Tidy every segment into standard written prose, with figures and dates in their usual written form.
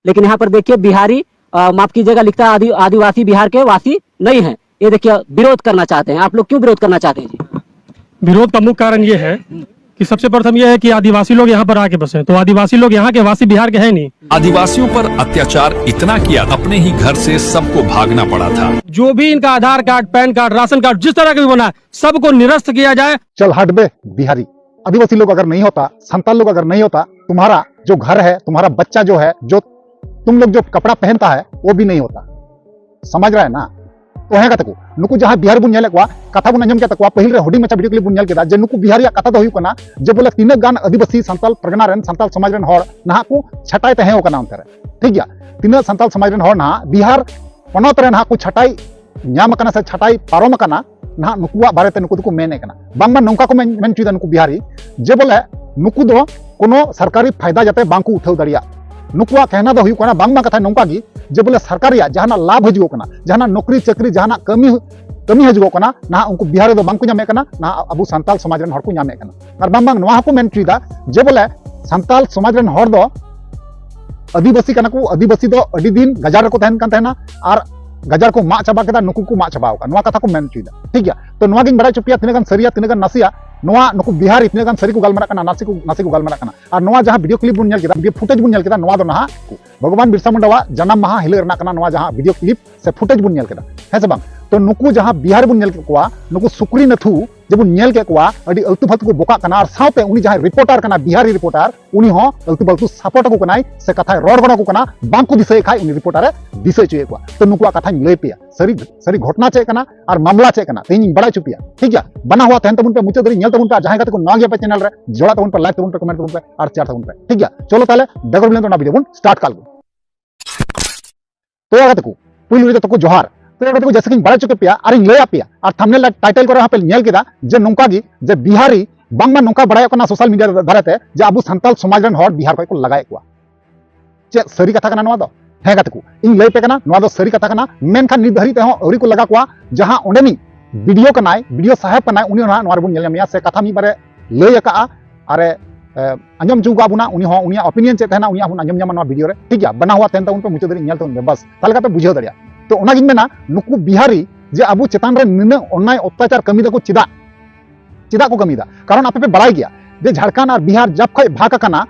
लेकिन यहाँ पर देखिए बिहारी माफ कीजिएगा लिखता है आदिवासी बिहार के वासी नहीं है। ये देखिए विरोध करना चाहते हैं। आप लोग क्यों विरोध करना चाहते हैं जी? विरोध का मुख्य कारण ये है कि सबसे प्रथम यह है कि आदिवासी लोग यहाँ पर आके बसे, तो आदिवासी लोग यहाँ के वासी बिहार के हैं नहीं। आदिवासियों पर अत्याचार इतना किया, अपने ही घर से सबको भागना पड़ा था। जो भी इनका Aadhaar card, PAN card, ration card जिस तरह का भी बना है, सबको निरस्त किया जाए। चल हट बे बिहारी, आदिवासी लोग अगर नहीं होता, संताल लोग अगर नहीं होता, तुम्हारा जो घर है, तुम्हारा बच्चा जो है, जो तुम लोग जो कपड़ा पहनता है वो भी नहीं होता। समझ रहा है ना? तो है कतको नुकु जहां बिहार बुन नेले कथा बुन अंजम के तकवा पहिल रे हुडी मचा वीडियो क्लिप बुन नेल केदा जे नुकु बिहारिया कथा दो हुई कना जे बोले तीन गान आदिवासी संताल परगना रेन संताल समाज रेन हर नहा को छटाई तहे हो कना अंतरे ठीक गया। तीन संताल समाज रेन हर नहा बिहार पनत रेन हा को छटाई न्याम कना से छटाई पारोम कना नहा नुकुआ बारेते नुकु को मेने कना बांगमा नौका को मेन चुदा नुकु बिहारी जे बोले नुकु दो कोनो सरकारी फायदा जाते बांकु उठाव दरिया नुकुआ कहना दो हुई कना बांगमा कथा नौका गी जे बोले सरकारी जहां लाभ हजू कना जहां नौकरी चाकरी जहां कमी हजू कना ना उनको बिहार दो बांको नामे कना ना अबु संताल समाज रेन हर को नामे कना और बांग नवा को मेन चुदा जे बोले संताल समाज रेन हर दो आदिवासी कना को आदिवासी दो अडी दिन गजार रको तहन कान तहना और गजार को मा चाबा केदा नुकु को मा चाबा का नवा कथा को मेन चुदा ठीक गया। तो नवा गिन बड़ा चुपिया तिने गान सरिया तिने गान नासिया नवा नुकु बिहार इतने गान सरी को गालमरा कना नासी को गालमरा कना और नवा जहां वीडियो क्लिप बुन नेल केदा वीडियो फुटेज बुन नेल केदा नवा दो ना भगवान बिरसा मुंडा जन्म महा हिले रना कना नवा जहां वीडियो क्लिप से फुटेज बुन नेल केदा है से बांग। तो नुकु जहां बिहार बुन नेल केकुआ नुकु सुक्री नथु जब नेल केकुआ अडी अल्तु फालतु को बोका कना और साउते उनी जहां रिपोर्टर कना बिहारी रिपोर्टर उनी हो अल्तु फालतु सपोर्ट को कनाई से कथा रोड बना को कना बांग को दिसे खाय उनी रिपोर्टर दिसे चुए को तो नुकुआ कथा लय पेया सरी घटना चे कना और मामला चे कना तेनी बड़ा चुपिया ठीक है। बना हुआ तहन तबुन पे मुचे दरी नेल तबुन पे जहां गते को नवा गया पे चैनल रे जोड़ा तबुन पे लाइक तबुन पे कमेंट तबुन पे और शेयर तबुन पे ठीक है। चलो ताले डगर बिलन तो ना वीडियो बुन स्टार्ट काल तो गते को पुइल रे तो को जोहार तो गते को जैसे कि बड़ा चुके पिया और इन लय पिया और थंबनेल टाइटल को रहा पे नेल केदा जे नोंका गी जे बिहारी बांगमा नोंका बड़ा कना सोशल मीडिया धाराते जे अबु संताल समाज रन हर बिहार को लगाए को चे सरी कथा कना नवा दो है गते को इन लय पे कना नवा दो सरी कथा कना मेनखान नित धरी ते हो औरी को लगा को जहां ओंडेनी वीडियो कनाय वीडियो साहेब कनाय उनी ना नवा बुन नेल मिया से कथा मी बारे लय का अरे अंजम चुका बुना उनी हो उनी ओपिनियन चे तहना उनी बुन अंजम जमा वीडियो रे ठीक है। बना हुआ तहन त उन पे मुचे दरी नेल तो बस तालका पे बुझाव दरिया तो ओना गिन मेना नुकु बिहारी जे अबु चेतान रे निन अन्याय अत्याचार कमी दको चिदा को कमी दा कारण आपे पे बड़ाई गया जे झारखंड और बिहार जब खय भाग कना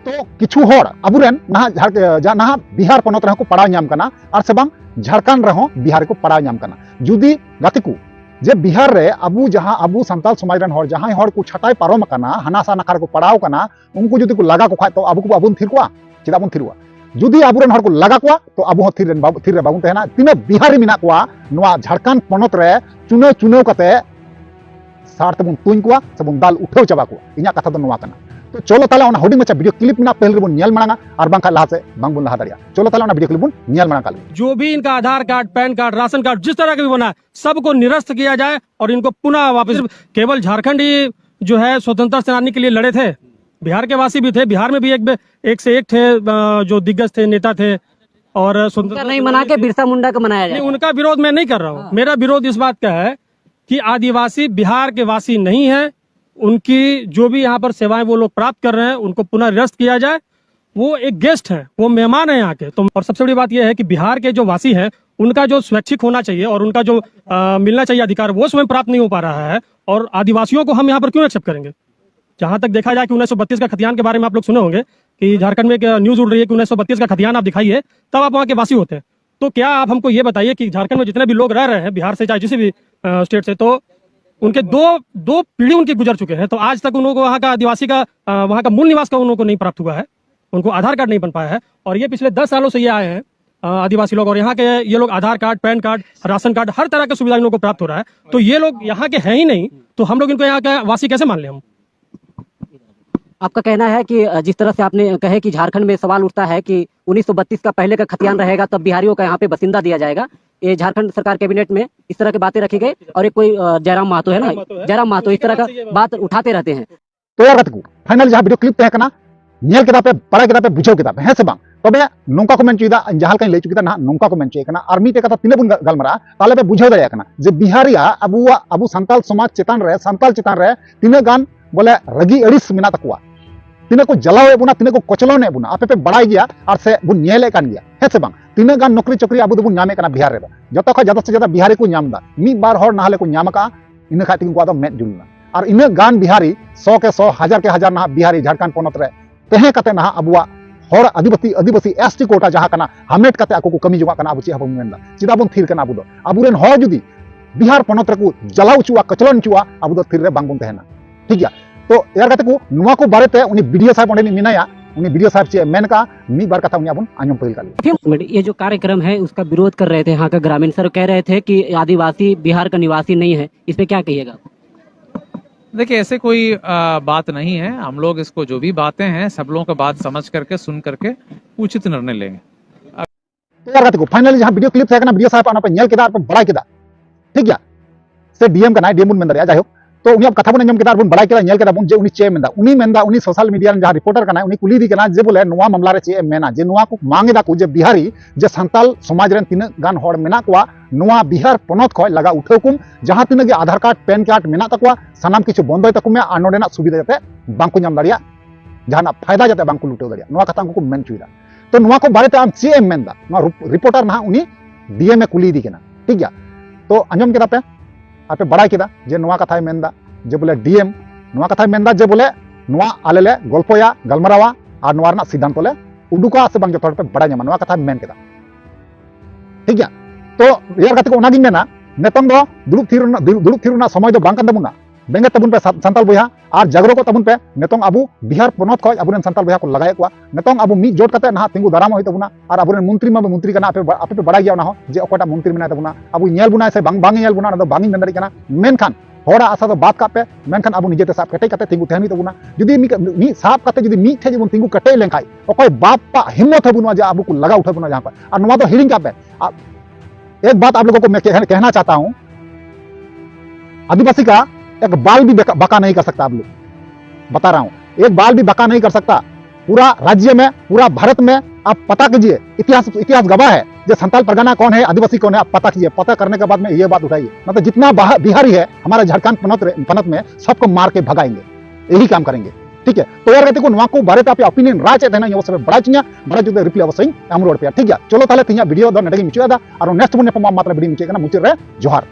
तो किछु होर अबुरेन ना बिहार पनत रह को पड़ा नाम कना और से बांग झारखंड रहो बिहार को पड़ा नाम कना जुदी गतिकु जे बिहार रे अबु जहां अबु संताल समाज रन हर जहां हर को छटाई पारोम कना हनासा नखार को पड़ाव कना उनको जुदी को लगा को खाय तो अबु को अबुन थिर को चिदा बुन थिरुआ जुदी अबुरेन हर को लगा को तो अबु हो थिर रे बाबुन तहना तिना बिहारी मिना को नवा झारखंड पनत रे चुनाव कते सार्थ बुन तुइन को से बुन दाल उठाव चाबा को इना कथा दो नवा कना। तो चलो ताले ओना हुडी मचा वीडियो क्लिप मिना पहले बुन नेल मांगा और बांका लहा से बांग बुन लहा दरिया चलो ताले ओना वीडियो क्लिप बुन नेल मांगा काल जो भी इनका Aadhaar card, PAN card, ration card जिस तरह का भी बना है सबको निरस्त किया जाए और इनको पुनः वापस। केवल झारखंड ही जो है स्वतंत्रता सेनानी के लिए लड़े थे, बिहार के वासी भी थे, बिहार में भी एक से एक थे जो दिग्गज थे, नेता थे और स्वतंत्रता नहीं मना के बिरसा मुंडा का मनाया जाए। उनका विरोध मैं नहीं कर रहा हूँ। मेरा विरोध इस बात का है कि आदिवासी बिहार के वासी नहीं है, उनकी जो भी यहाँ पर सेवाएं वो लोग प्राप्त कर रहे हैं उनको पुनः निरस्त किया जाए। वो एक गेस्ट है, वो मेहमान है यहाँ के। तो और सबसे बड़ी बात यह है कि बिहार के जो वासी हैं उनका जो स्वैच्छिक होना चाहिए और उनका जो मिलना चाहिए अधिकार वो स्वयं प्राप्त नहीं हो पा रहा है और आदिवासियों को हम यहाँ पर क्यों एक्सेप्ट करेंगे। जहां तक देखा जाए कि 1932 का खतियान के बारे में आप लोग सुने होंगे कि झारखंड में एक न्यूज उड़ रही है कि 1932 का खतियान आप दिखाइए तब आप वहाँ के वासी होते हैं। तो क्या आप हमको ये बताइए कि झारखंड में जितने भी लोग रह रहे हैं बिहार से चाहे किसी भी स्टेट से, तो उनके दो पीढ़ी उनकी गुजर चुके हैं, तो आज तक उनको वहाँ का आदिवासी का वहाँ का मूल निवास का उनको नहीं प्राप्त हुआ है, उनको आधार कार्ड नहीं बन पाया है। और ये पिछले 10 सालों से ये आए हैं आदिवासी लोग और यहाँ के ये लोग Aadhaar card, PAN card, ration card हर तरह की सुविधा इन लोगों को प्राप्त हो रहा है। तो ये लोग यहाँ के हैं ही नहीं, तो हम लोग इनको यहाँ का वासी कैसे मान लें हम। आपका कहना है कि जिस तरह से आपने कहे कि झारखंड में सवाल उठता है कि 1932 का पहले का खतियान रहेगा तब बिहारियों का यहाँ पे बसिंदा दिया जाएगा, ये झारखंड सरकार कैबिनेट में इस तरह की बातें रखी गई और एक कोई जयराम महतो है ना, जयराम महतो इस तरह का बात उठाते रहते हैं। तो यार को फाइनल जहां वीडियो क्लिप तहे कना नेल केदा पे पड़ा केदा पे बुझाव केदा पे है से बांग तबे नोंका को मेन चुइदा जहां कहीं ले चुकिदा ना नोंका को मेन चुइ कना और मीटे कथा तिने बुन गलमरा ताले पे बुझाव दरिया कना जे बिहारिया अबु संताल समाज चेतान रे संताल चेतान रे तिने गान बोले रगी अड़िस मिना तकुआ तीना को जलावे बुना तीना को कोचलने बुना आपे पे बड़ाई गया और से बुन नेले कान गया है से बांग तीना गान नौकरी चोकरी अब बुन नामे कना बिहार रे जतो खा ज्यादा से ज्यादा बिहारी को नामदा मी बार हर नाहले को नाम का इन खातिर को आदम मेट जुलना और इन गान बिहारी 100 के 100 हजार के हजार ना बिहारी झारखंड पोनत रे तहे कते ना अबुआ हर आदिवासी एसटी कोटा जहां कना हमेट कते आको को कमी जोगा कना अब चे हबो मेनदा चिदा बन थिर कना अबुदो अबुरेन हर जुदी बिहार पोनत रे को जलाउ चुआ कचलन चुआ अबुदो थिर रे बांग बन तहेना ठीक गया तो यार कते को नुवा को बारेते उनी वीडियो साहब ओंडे मिनाया उनी वीडियो साहब चे मेन का मी बार कथा उनी अपन आंजम पहिल का ये जो कार्यक्रम है उसका विरोध कर रहे थे यहाँ का ग्रामीण सर, कह रहे थे कि आदिवासी बिहार का निवासी नहीं है, इस पे क्या कहिएगा? देखिए ऐसे कोई बात नहीं है। हम लोग इसको जो भी बातें हैं सब लोगों का बात समझ करके सुन करके उचित निर्णय लेंगे। तो यार कते को फाइनली जहां वीडियो क्लिप था वीडियो साहब पे नेल केदा और बड़ा केदा ठीक गया से डीएम का ना डीएम बुन मेंदा जाय हो तो उनी अब कथा बुन अंजम केदा और बुन बड़ा केदा नेल केदा बुन जे उनी चे मेंदा उनी सोशल मीडिया रे जहां रिपोर्टर कना उनी कुली दी कना जे बोले नुवा मामला रे चे मेना जे नुवा को मांगेदा को जे बिहारी जे संताल समाज रे तीन गान हड़ मेना कोआ नुवा बिहार पोनत खय लगा उठौकुम जहां तीन गे आधार कार्ड पैन कार्ड मेना तकवा सनाम किछु बंदय तकुमे आ नोडेना सुविधा जाते बांको नाम दाड़िया जहां फायदा जाते बांको लुटेव दाड़िया नुवा कथा को मेन चुइदा तो नुवा को बारे आम चे मेनदा नुवा रिपोर्टर ना उनी डीएम ए कुली दी केना ठीक गया तो अंजम केदा पे आपे बड़ा केदा जे नुवा कथाय मेनदा जे बोले डीएम नुवा कथाय मेनदा जे बोले नुवा आलेले गल्पया गलमरावा और नुवा रना सिद्धांत ले उडुका से बांग जतो पे बड़ा न्यामा नुवा कथाय मेन केदा ठीक गया तो यार कते को ओनागिन मेना नेतंग दो दुड़ुब थिरुना समय दो बांग तबुना बेंगे तबुन पे संताल बोया और जागरो को तबुन पे नेतंग अबु बिहार पोनत खय अबुरेन संताल बोया को लगाए को नेतंग अबु मी जोट कते ना तिंगु दाराम होय तबुना और अबुरेन मंत्री मा मंत्री कना आपे पे बड़ा गया ना हो जे ओकटा मंत्री मेना तबुना अबु नेल बुना से बांग नेल बुना ना बांग मेन दाड़ी कना मेनखान होड़ा आशा तो बात का पे मेनखान अबु निजेते साब कटे कते तिंगु तेहनी तबुना जुदी मी साब कते जुदी मी थे जबुन तिंगु कटे लेंखाय ओकय बापा हिम्मत हबुना जे अबु को लगा उठबुना जहां पर और नुवा तो हिलिंग का पे एक बात आप लोगों को मैं कहना चाहता हूं आदिवासी का एक बाल भी बका नहीं कर सकता। आप लोग बता रहा हूं एक बाल भी बका नहीं कर सकता। पूरा राज्य में पूरा भारत में आप पता कीजिए इतिहास गवाह है जो संताल परगना कौन है आदिवासी कौन है आप पता कीजिए। पता करने के बाद में ये बात उठाइए मतलब जितना बिहारी है हमारे झारखंड पनत में सबको मार के भगाएंगे यही काम करेंगे ठीक है। तो यार कहते को नुआ को बारे पे ओपिनियन राय चे देना सब बड़ा चिया बड़ा जुदे रिप्लाई अवश्य एम रोड पे ठीक है। चलो ताले तिया वीडियो दो नडे मुचादा और नेक्स्ट बुने पमा मात्र वीडियो मुचे मुचे रे जोहार।